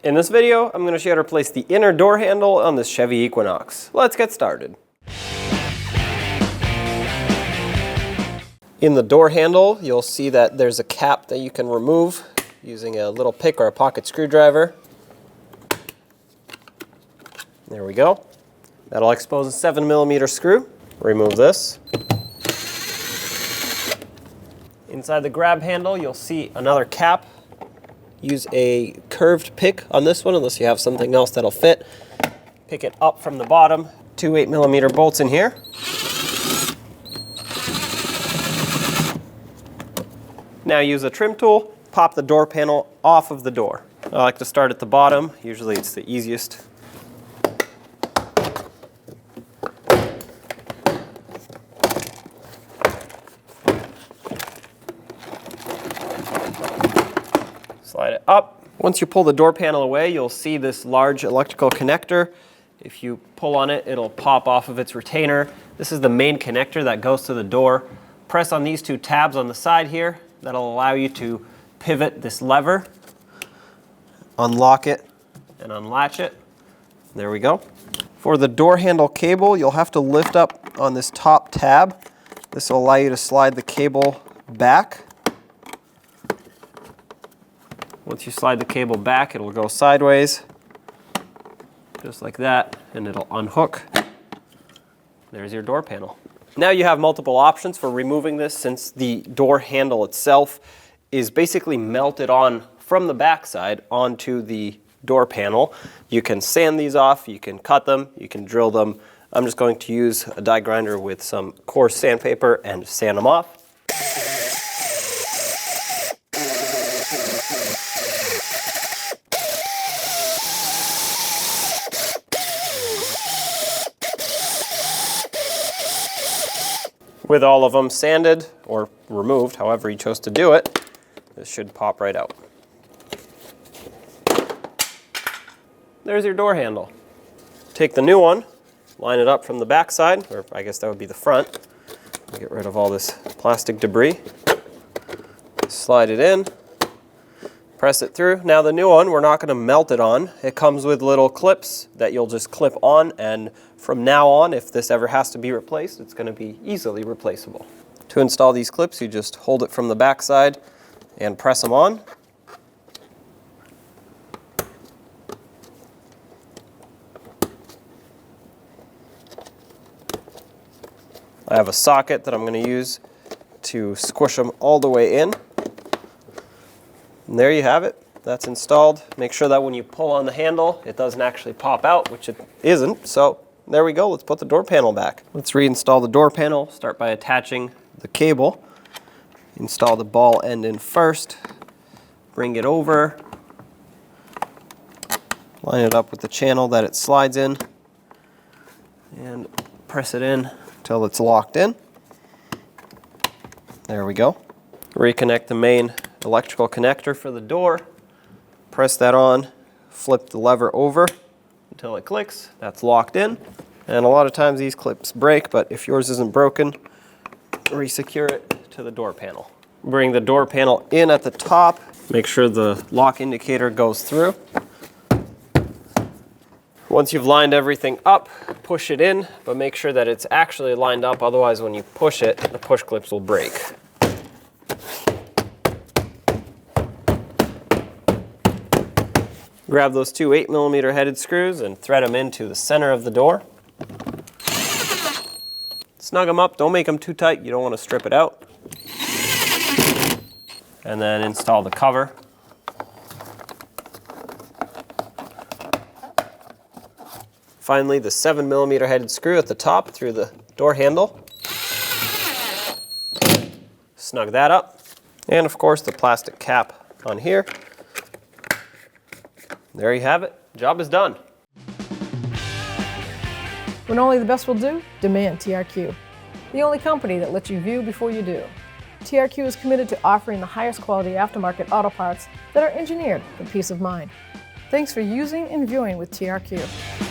In this video, I'm going to show you how to replace the inner door handle on this Chevy Equinox. Let's get started. In the door handle, you'll see that there's a cap that you can remove using a little pick or a pocket screwdriver. There we go. That'll expose a 7mm screw. Remove this. Inside the grab handle, you'll see another cap. Use a curved pick on this one, unless you have something else that'll fit. Pick it up from the bottom. Two 8mm bolts in here. Now use a trim tool, pop the door panel off of the door. I like to start at the bottom. Usually it's the easiest. Slide it up. Once you pull the door panel away, you'll see this large electrical connector. If you pull on it, it'll pop off of its retainer. This is the main connector that goes to the door. Press on these two tabs on the side here. That'll allow you to pivot this lever, unlock it, and unlatch it. There we go. For the door handle cable, you'll have to lift up on this top tab. This will allow you to slide the cable back. Once you slide the cable back, it'll go sideways, just like that, and it'll unhook. There's your door panel. Now you have multiple options for removing this, since the door handle itself is basically melted on from the backside onto the door panel. You can sand these off, you can cut them, you can drill them. I'm just going to use a die grinder with some coarse sandpaper and sand them off. With all of them sanded or removed, however you chose to do it, this should pop right out. There's your door handle. Take the new one, line it up from the back side, or I guess that would be the front. Get rid of all this plastic debris. Slide it in, press it through. Now the new one, we're not going to melt it on. It comes with little clips that you'll just clip on, and from now on, if this ever has to be replaced, it's going to be easily replaceable. To install these clips, you just hold it from the back side and press them on. I have a socket that I'm going to use to squish them all the way in. And there you have it. That's installed. Make sure that when you pull on the handle, it doesn't actually pop out, which it isn't. So there we go. Let's put the door panel back. Let's reinstall the door panel. Start by attaching the cable. Install the ball end in first. Bring it over. Line it up with the channel that it slides in. And press it in until it's locked in. There we go. Reconnect the main electrical connector for the door. Press that on. Flip the lever over until it clicks. That's locked in. And a lot of times these clips break, but if yours isn't broken, re-secure it to the door panel. Bring the door panel in at the top. Make sure the lock indicator goes through. Once you've lined everything up, push it in, but make sure that it's actually lined up, otherwise when you push it, the push clips will break. Grab those two 8mm headed screws and thread them into the center of the door. Snug them up, don't make them too tight, you don't want to strip it out. And then install the cover. Finally, the 7mm headed screw at the top through the door handle. Snug that up. And of course the plastic cap on here. There you have it. Job is done. When only the best will do, demand TRQ. The only company that lets you view before you do. TRQ is committed to offering the highest quality aftermarket auto parts that are engineered for peace of mind. Thanks for using and viewing with TRQ.